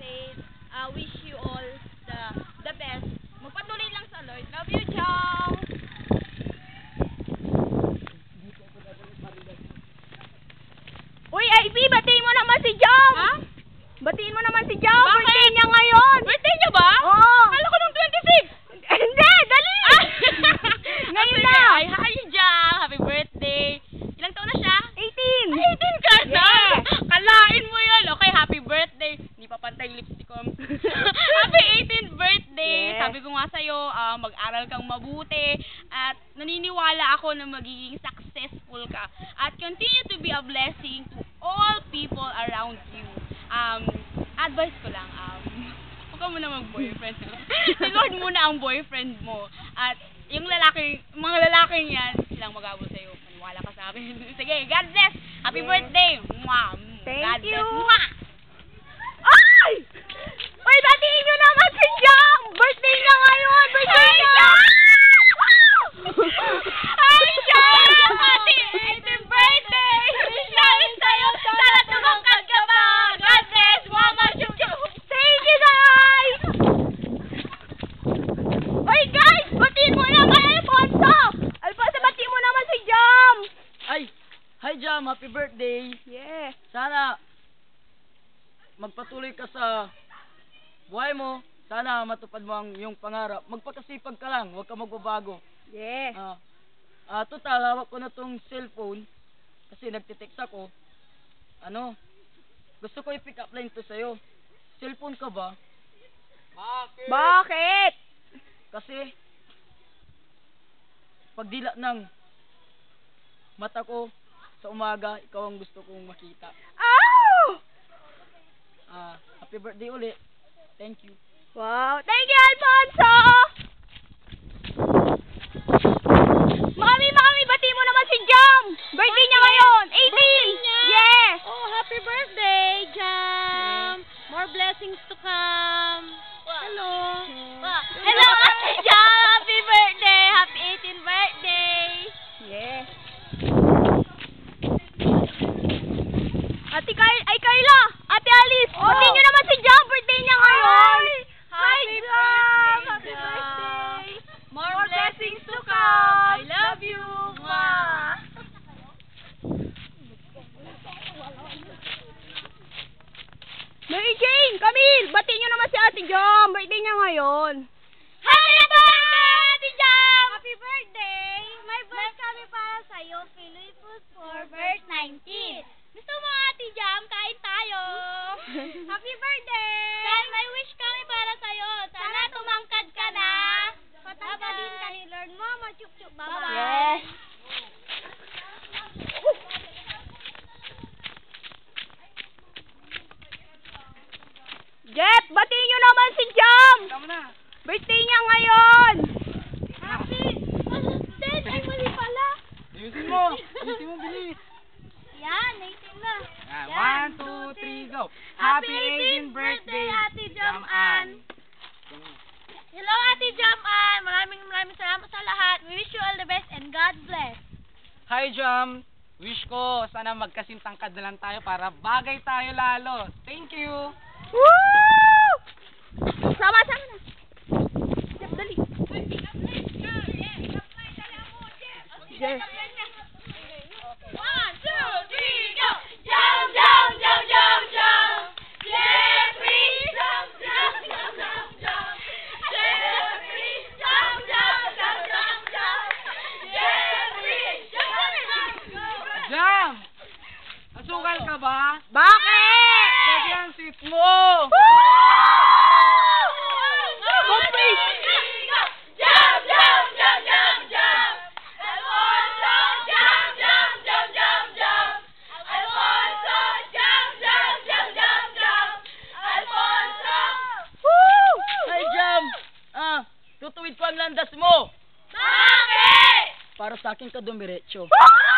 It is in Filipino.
birthday. Wish you all the best. Magpatuloy lang sa Lord. Love you, Chong! Uy, Ivy, batiin mo naman si Jom! Ha? Batiin mo naman si Jom! Bakit? Birthday niya ngayon! Birthday niya ba? Oo! Kala ko nung 26! Hindi! Dali! Ngayon na! Hi, Jom! Happy birthday! Ilang taon na siya? 18! 18 ka na? Yeah. Kalain mo yun! Okay, happy birthday! Hindi pa pantay lipstick ko. Happy 18th birthday! Yeah. Sabi ko nga sa'yo, mag-aral kang mabuti at naniniwala ako na magiging successful ka at continue to be a blessing to all people around you. Advice ko lang, huwag ka muna mag-boyfriend. Si Lord muna ang boyfriend mo. At yung mga lalaking yan, silang mag-abot sa'yo. Maniwala ka sa akin. Sige, God bless! Happy birthday! Mwah! Thank you! Mwah! Ay! Uy, batiin nyo naman si Jom! Birthday niya ngayon! Birthday niya! Hi, Jom! Happy 18th birthday! Shoutout sa'yo! Sana tumangkad ka pa! God bless! Mama! Thank you, guys! Uy, guys! Batiin mo naman, Alfonso! Alfonso, batiin mo naman si Jom! Ay! Hi, Jom! Happy birthday! Yeah! Sana magpatuloy ka sa buhay mo. Sana matupad mo ang iyong pangarap. Magpakasipag ka lang. Huwag ka magbabago. Yeah! Total, hawak ko na tong cellphone kasi nagtitext ako. Gusto ko i-pick up line to sa'yo. Cellphone ka ba? Bakit? Kasi pagdila ng mata ko sa umaga, ikaw ang gusto kong makita. Oh! Happy birthday ulit. Thank you. Wow! Thank you, Alfonso! Mami, batiin mo naman si Jom! Birthday niya ngayon! 18! Yes! Oh, happy birthday, Jom! More blessings to come! Hello! Hello, Ate Jom! Happy birthday! Happy 18th birthday! Yes! Carla! Ate Alice! Batiin nyo naman si Jom! Birthday niya ngayon! Hi, Jom! Happy birthday! More blessings to come! I love you! Mwah! Mary Jane! Camille! Batiin nyo naman si Ate Jom! Birthday niya ngayon! Happy birthday, Ate Jom! Happy birthday! May verse kami para sa'yo, Philoy Food 4, verse 19. Gusto mo, Ate Jam? Kain tayo! Happy birthday! Then, may wish kami para sa'yo. Sana tumangkad ka na. Patangkadin ka ni Lord mo. Machup-chup. Bye-bye! Yes! Jeff! Batiin nyo naman si Jom! Tama na. Birthday niya ngayon! Happy! Then, ay mali pala. Ayusin mo! Ayusin mo, bilis! Yan, 18 na. 1, 2, 3, go! Happy 18th birthday, Ate Jam Ann! Hello, Ate Jam Ann! Maraming salamat sa lahat. We wish you all the best and God bless. Hi, Jam! Wish ko sana magkasintangkad na lang tayo para bagay tayo lalo. Thank you! Woo! Sama-sama na. Jeff, dali. Yes. 1, 2, 3, go! Jump, jump, jump, jump, jump! Jeffrey, jump, jump, jump, jump, jump! Jeffrey, jump, jump, jump, jump, jump! Jeffrey, jump, jump, jump! Jam! Asukal ka ba? Bakit? Kasi ang sweet mo! Good face! Jump, jump, jump, jump, jump! Alfonso, jump, jump, jump, jump, jump! Alfonso, jump, jump, jump, jump, jump! Alfonso! Woo! Hi, Jam! Tutuwid ko ang landas mo! Bakit? Para sa akin ka dumiretso. Woo!